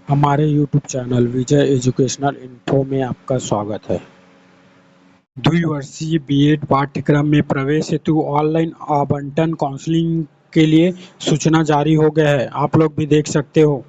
हमारे YouTube channel विजय educational info में आपका स्वागत है। द्विवर्षीय बीएड पाठ्यक्रम में प्रवेश हेतु ऑनलाइन आवंटन काउंसलिंग के लिए सूचना जारी हो गया है। आप लोग भी देख सकते हो।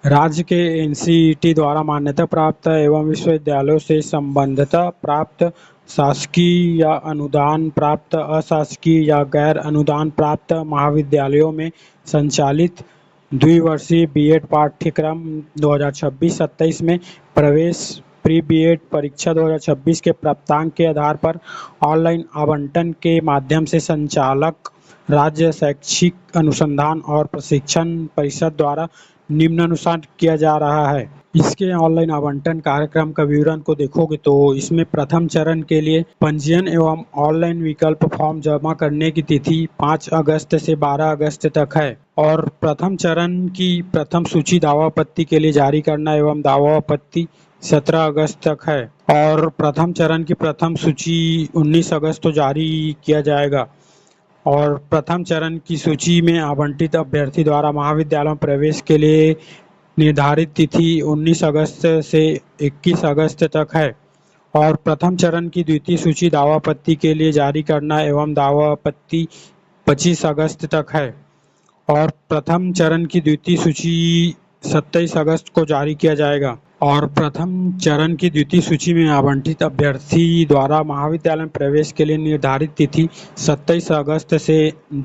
राज्य के एनसीईटी द्वारा मान्यता प्राप्त एवं विश्वविद्यालयों से संबद्धता प्राप्त शासकीय या अनुदान प्राप्त, अशासकीय या गैर अनुदान प्राप्त महाविद्यालयों में संचालित द्विवर्षीय बीएड पाठ्यक्रम 2026-27 में प्रवेश प्री बीएड परीक्षा 2026 के प्राप्तांक के आधार पर ऑनलाइन आवंटन के माध्यम से संचालक राज्य शैक्षिक अनुसंधान और प्रशिक्षण परिषद द्वारा निम्नानुसार किया जा रहा है। इसके ऑनलाइन आवंटन कार्यक्रम का विवरण को देखोगे तो इसमें प्रथम चरण के लिए पंजीयन एवं ऑनलाइन विकल्प फॉर्म जमा करने की तिथि 5 अगस्त से 12 अगस्त तक है और प्रथम चरण की प्रथम सूची दावा आपत्ति के लिए जारी करना एवं दावा आपत्ति 17 अगस्त तक है और प्रथम चरण की प्रथम सूची 19 अगस्त को जारी किया जाएगा और प्रथम चरण की सूची में आवंटित अभ्यर्थी द्वारा महाविद्यालय में प्रवेश के लिए निर्धारित तिथि 19 अगस्त से 21 अगस्त तक है और प्रथम चरण की द्वितीय सूची दावा आपत्ति के लिए जारी करना एवं दावा आपत्ति 25 अगस्त तक है और प्रथम चरण की द्वितीय सूची 27 अगस्त को जारी किया जाएगा और प्रथम चरण की द्वितीय सूची में आवंटित अभ्यर्थी द्वारा महाविद्यालय में प्रवेश के लिए निर्धारित तिथि 27 अगस्त से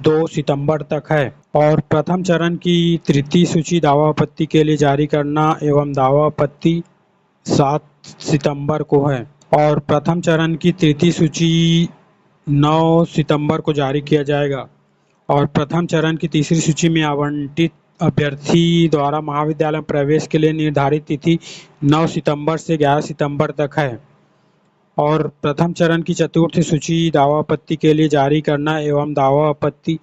2 सितंबर तक है और प्रथम चरण की तृतीय सूची दावा आपत्ति के लिए जारी करना एवं दावा आपत्ति 7 सितंबर को है और प्रथम चरण की तृतीय सूची 9 सितंबर को जारी किया जाएगा और प्रथम चरण की तीसरी सूची में आवंटित अभ्यर्थी द्वारा महाविद्यालय में प्रवेश के लिए निर्धारित तिथि 9 सितंबर से 11 सितंबर तक है और प्रथम चरण की चतुर्थ सूची दावा आपत्ति के लिए जारी करना एवं दावा आपत्ति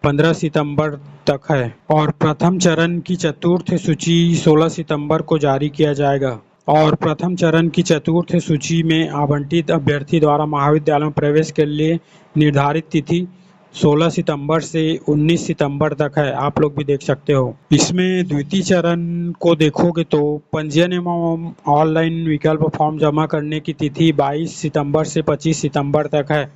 15 सितंबर तक है और प्रथम चरण की चतुर्थ सूची 16 सितंबर को जारी किया जाएगा और प्रथम चरण की चतुर्थ सूची में आवंटित अभ्यर्थी द्वारा महाविद्यालय में प्रवेश के लिए निर्धारित तिथि 16 सितंबर से 19 सितंबर तक है। आप लोग भी देख सकते हो। इसमें द्वितीय चरण को देखोगे तो पंजीयन एवं ऑनलाइन विकल्प फॉर्म जमा करने की तिथि 22 सितंबर से 25 सितंबर तक है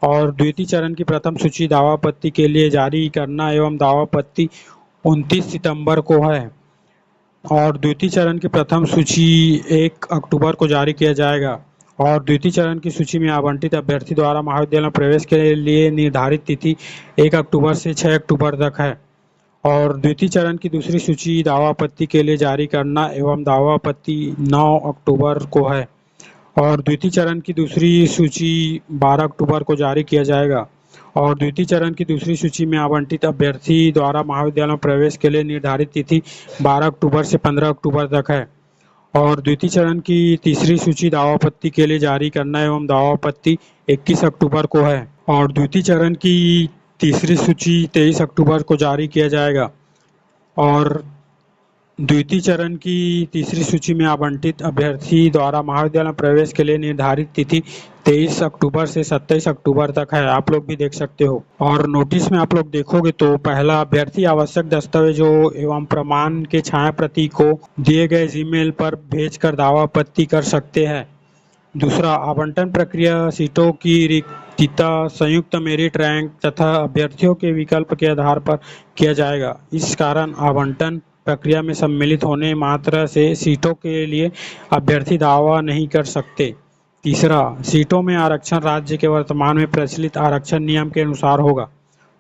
और द्वितीय चरण की प्रथम सूची दावा आपत्ति के लिए जारी करना एवं दावा आपत्ति 29 सितंबर को है और द्वितीय चरण की प्रथम सूची 1 अक्टूबर को जारी किया जाएगा और द्वितीय चरण की सूची में आवंटित अभ्यर्थी द्वारा महाविद्यालय में प्रवेश के लिए निर्धारित तिथि 1 अक्टूबर से 6 अक्टूबर तक है और द्वितीय चरण की दूसरी सूची दावा आपत्ति के लिए जारी करना एवं दावा आपत्ति 9 अक्टूबर को है और द्वितीय चरण की दूसरी सूची 12 अक्टूबर को जारी किया जाएगा और द्वितीय चरण की दूसरी सूची में आवंटित अभ्यर्थी द्वारा महाविद्यालय में प्रवेश के लिए निर्धारित तिथि 12 अक्टूबर से 15 अक्टूबर तक है और द्वितीय चरण की तीसरी सूची दावा आपत्ति के लिए जारी करना एवं दावा आपत्ति 21 अक्टूबर को है और द्वितीय चरण की तीसरी सूची 23 अक्टूबर को जारी किया जाएगा और द्वितीय चरण की तीसरी सूची में आवंटित अभ्यर्थी द्वारा महाविद्यालय में प्रवेश के लिए निर्धारित तिथि 23 अक्टूबर से 27 अक्टूबर तक है। आप लोग भी देख सकते हो और नोटिस में आप लोग देखोगे तो पहला अभ्यर्थी आवश्यक दस्तावेजों एवं प्रमाण के छाया प्रति को दिए गए जीमेल पर भेजकर दावा आपत्ति कर सकते हैं। दूसरा, आवंटन प्रक्रिया सीटों की रिक्तता संयुक्त मेरिट रैंक तथा अभ्यर्थियों के विकल्प के आधार पर किया जाएगा। इस कारण आवंटन प्रक्रिया में सम्मिलित होने मात्र से सीटों के लिए अभ्यर्थी दावा नहीं कर सकते। तीसरा, सीटों में आरक्षण राज्य के वर्तमान में प्रचलित आरक्षण नियम के अनुसार होगा।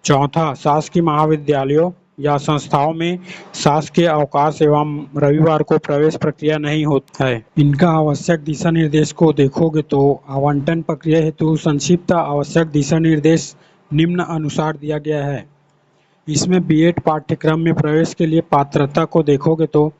चौथा, शासकीय महाविद्यालयों या संस्थाओं में शासकीय अवकाश एवं रविवार को प्रवेश प्रक्रिया नहीं होता है। इनका आवश्यक दिशा निर्देश को देखोगे तो आवंटन प्रक्रिया हेतु संक्षिप्त आवश्यक दिशा निर्देश निम्न अनुसार दिया गया है। इसमें बीएड पाठ्यक्रम में प्रवेश के लिए पात्रता को देखोगे तो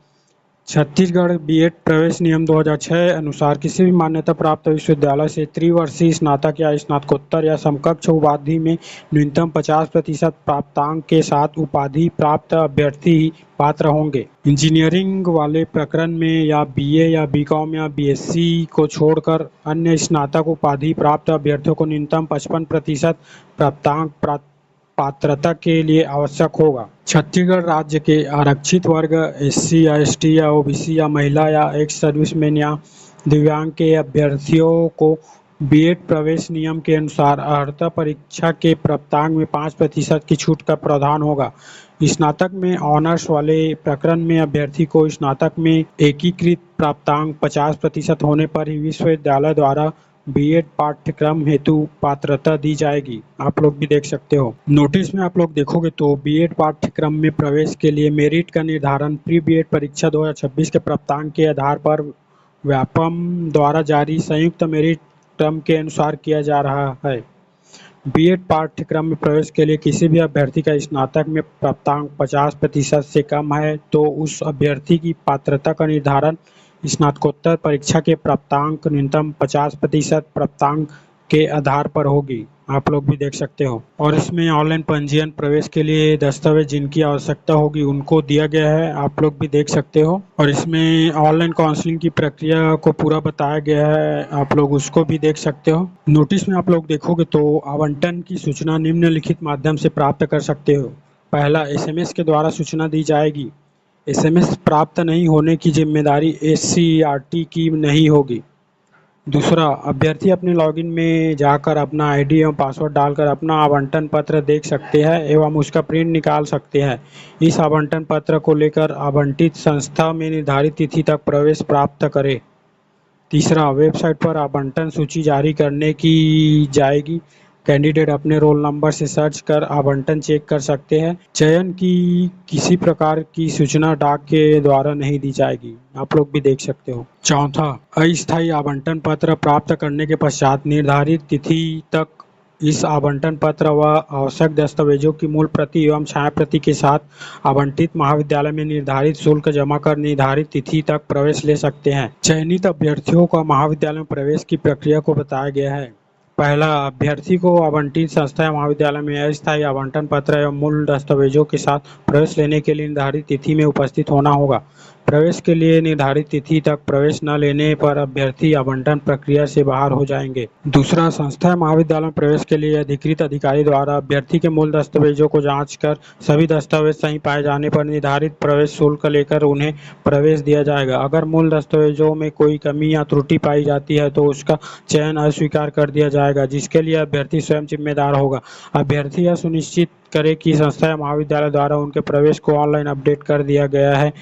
छत्तीसगढ़ बीएड प्रवेश नियम 2006 अनुसार किसी भी मान्यता प्राप्त विश्वविद्यालय से त्रिवर्षीय स्नातक या स्नातकोत्तर या समकक्ष उपाधि में न्यूनतम 50% प्राप्तांक के साथ उपाधि प्राप्त अभ्यर्थी ही पात्र होंगे। इंजीनियरिंग वाले प्रकरण में या बीए या बीकॉम या बीएससी को छोड़कर अन्य स्नातक उपाधि प्राप्त अभ्यर्थियों को न्यूनतम 55% प्राप्तांक पात्रता के लिए आवश्यक होगा। छत्तीसगढ़ राज्य के आरक्षित वर्ग एससी या एसटी या ओबीसी या महिला या एक्स सर्विसमैन या दिव्यांग के अभ्यर्थियों को बीएड प्रवेश नियम के अनुसार अर्हता परीक्षा के प्राप्तांक में 5% की छूट का प्रावधान होगा। स्नातक में ऑनर्स वाले प्रकरण में अभ्यर्थी को स्नातक में एकीकृत प्राप्तांक 50% होने पर ही विश्वविद्यालय द्वारा बीएड पाठ्यक्रम हेतु पात्रता दी जाएगी। आप लोग भी देख सकते हो नोटिस में। आप लोग देखोगे तो बीएड पाठ्यक्रम में प्रवेश के लिए मेरिट का निर्धारण प्री बीएड परीक्षा 2026 के प्राप्तांक के आधार पर व्यापम द्वारा जारी संयुक्त मेरिट क्रम के अनुसार किया जा रहा है। बीएड पाठ्यक्रम में प्रवेश के लिए किसी भी अभ्यर्थी का स्नातक में प्राप्तांक 50% से कम है तो उस अभ्यर्थी की पात्रता का निर्धारण स्नातकोत्तर परीक्षा के प्राप्तांक न्यूनतम 50% प्राप्तांक के आधार पर होगी। आप लोग भी देख सकते हो। और इसमें ऑनलाइन पंजीयन प्रवेश के लिए दस्तावेज जिनकी आवश्यकता होगी उनको दिया गया है। आप लोग भी देख सकते हो। और इसमें ऑनलाइन काउंसलिंग की प्रक्रिया को पूरा बताया गया है। आप लोग उसको भी देख सकते हो। नोटिस में आप लोग देखोगे तो आवंटन की सूचना निम्नलिखित माध्यम से प्राप्त कर सकते हो। पहला, एसएमएस के द्वारा सूचना दी जाएगी। एसएमएस प्राप्त नहीं होने की जिम्मेदारी एससीईआरटी की नहीं होगी। दूसरा, अभ्यर्थी अपने लॉगिन में जाकर अपना आईडी एवं पासवर्ड डालकर अपना आवंटन पत्र देख सकते हैं एवं उसका प्रिंट निकाल सकते हैं। इस आवंटन पत्र को लेकर आवंटित संस्था में निर्धारित तिथि तक प्रवेश प्राप्त करें। तीसरा, वेबसाइट पर आवंटन सूची जारी करने की जाएगी। कैंडिडेट अपने रोल नंबर से सर्च कर आवंटन चेक कर सकते हैं। चयन की किसी प्रकार की सूचना डाक के द्वारा नहीं दी जाएगी। आप लोग भी देख सकते हो। चौथा, अस्थायी आवंटन पत्र प्राप्त करने के पश्चात निर्धारित तिथि तक इस आवंटन पत्र व आवश्यक दस्तावेजों की मूल प्रति एवं छाया प्रति के साथ आवंटित महाविद्यालय में निर्धारित शुल्क जमा कर निर्धारित तिथि तक प्रवेश ले सकते हैं। चयनित अभ्यर्थियों का महाविद्यालय में प्रवेश की प्रक्रिया को बताया गया है। पहला, अभ्यर्थी को आवंटित संस्था या महाविद्यालय में अस्थायी आवंटन पत्र एवं मूल दस्तावेजों के साथ प्रवेश लेने के लिए निर्धारित तिथि में उपस्थित होना होगा। प्रवेश के लिए निर्धारित तिथि तक प्रवेश न लेने पर अभ्यर्थी आवंटन प्रक्रिया से बाहर हो जाएंगे। दूसरा, संस्था या महाविद्यालय में प्रवेश के लिए अधिकृत अधिकारी द्वारा अभ्यर्थी के मूल दस्तावेजों को जांच कर सभी दस्तावेज सही पाए जाने पर निर्धारित प्रवेश शुल्क लेकर उन्हें प्रवेश दिया जाएगा। अगर मूल दस्तावेजों में कोई कमी या त्रुटि पाई जाती है तो उसका चयन अस्वीकार कर दिया जाएगा, जिसके लिए अभ्यर्थी स्वयं जिम्मेदार होगा। अभ्यर्थी यह सुनिश्चित करे कि संस्था या महाविद्यालय द्वारा उनके प्रवेश को ऑनलाइन अपडेट कर दिया गया है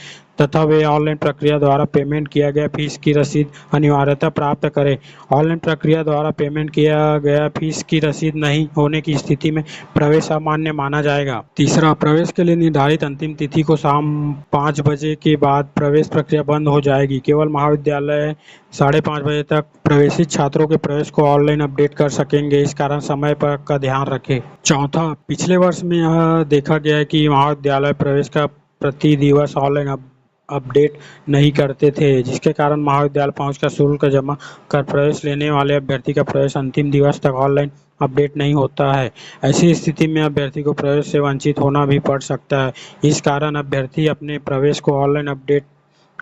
तथा वे ऑनलाइन प्रक्रिया द्वारा पेमेंट किया गया फीस की रसीद अनिवार्यता प्राप्त करें। ऑनलाइन प्रक्रिया द्वारा पेमेंट किया गया फीस की रसीद नहीं होने की स्थिति में प्रवेश अमान्य माना जाएगा। तीसरा, प्रवेश के लिए निर्धारित अंतिम तिथि को शाम 5 बजे के बाद प्रवेश प्रक्रिया बंद हो जाएगी। केवल महाविद्यालय 5:30 बजे तक प्रवेशित छात्रों के प्रवेश को ऑनलाइन अपडेट कर सकेंगे। इस कारण समय पर का ध्यान रखें। चौथा, पिछले वर्ष में यह देखा गया है कि महाविद्यालय प्रवेश का प्रति दिवस ऑनलाइन अपडेट नहीं करते थे, जिसके कारण महाविद्यालय पहुंचकर शुल्क जमा कर प्रवेश लेने वाले अभ्यर्थी का प्रवेश अंतिम दिवस तक ऑनलाइन अपडेट नहीं होता है। ऐसी स्थिति में अभ्यर्थी को प्रवेश से वंचित होना भी पड़ सकता है। इस कारण अभ्यर्थी अपने प्रवेश को ऑनलाइन अपडेट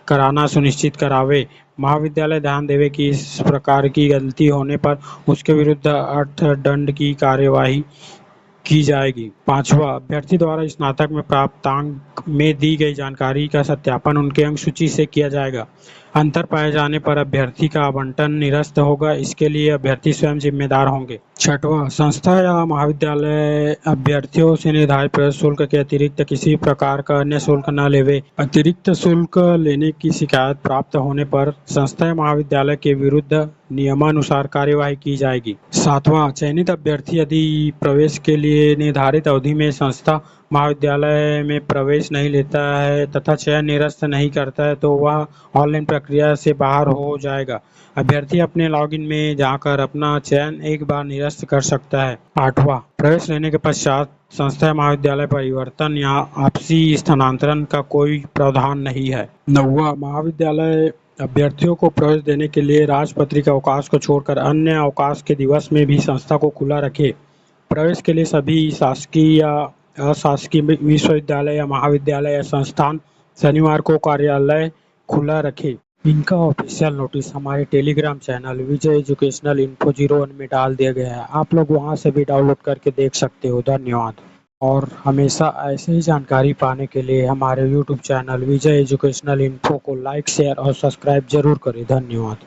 कराना सुनिश्चित करावे। महाविद्यालय ध्यान देवे कि इस प्रकार की गलती होने पर उसके विरुद्ध अर्थदंड की कार्यवाही की जाएगी। पांचवा, अभ्यर्थी द्वारा स्नातक में प्राप्तांक में दी गई जानकारी का सत्यापन उनके अंक सूची से किया जाएगा। अंतर पाए जाने पर अभ्यर्थी का आवंटन निरस्त होगा। इसके लिए अभ्यर्थी स्वयं जिम्मेदार होंगे। छठवां, संस्था या महाविद्यालय अभ्यर्थियों से निर्धारित प्रवेश शुल्क के अतिरिक्त किसी प्रकार का अन्य शुल्क न लेवे। अतिरिक्त शुल्क लेने की शिकायत प्राप्त होने पर संस्था या महाविद्यालय के विरुद्ध नियमानुसार कार्यवाही की जाएगी। सातवां, चयनित अभ्यर्थी यदि प्रवेश के लिए निर्धारित अवधि में संस्था महाविद्यालय में प्रवेश नहीं लेता है तथा चयन निरस्त नहीं करता है तो वह ऑनलाइन प्रक्रिया से बाहर हो जाएगा। अभ्यर्थी अपने लॉगिन में जाकर अपना चयन एक बार निरस्त कर सकता है। आठवां, प्रवेश लेने के पश्चात संस्था या महाविद्यालय परिवर्तन या आपसी स्थानांतरण का कोई प्रावधान नहीं है। नौवां, महाविद्यालय अभ्यर्थियों को प्रवेश देने के लिए राजपत्रित अवकाश को छोड़कर अन्य अवकाश के दिवस में भी संस्था को खुला रखे। प्रवेश के लिए सभी शासकीय या अशासकीय विश्वविद्यालय या महाविद्यालय या संस्थान शनिवार को कार्यालय खुला रखे। इनका ऑफिशियल नोटिस हमारे टेलीग्राम चैनल विजय एजुकेशनल इन्फो 01 में डाल दिया गया है। आप लोग वहां से भी डाउनलोड करके देख सकते हो। धन्यवाद। और हमेशा ऐसे ही जानकारी पाने के लिए हमारे यूट्यूब चैनल विजय एजुकेशनल इन्फो को लाइक शेयर और सब्सक्राइब जरूर करें। धन्यवाद।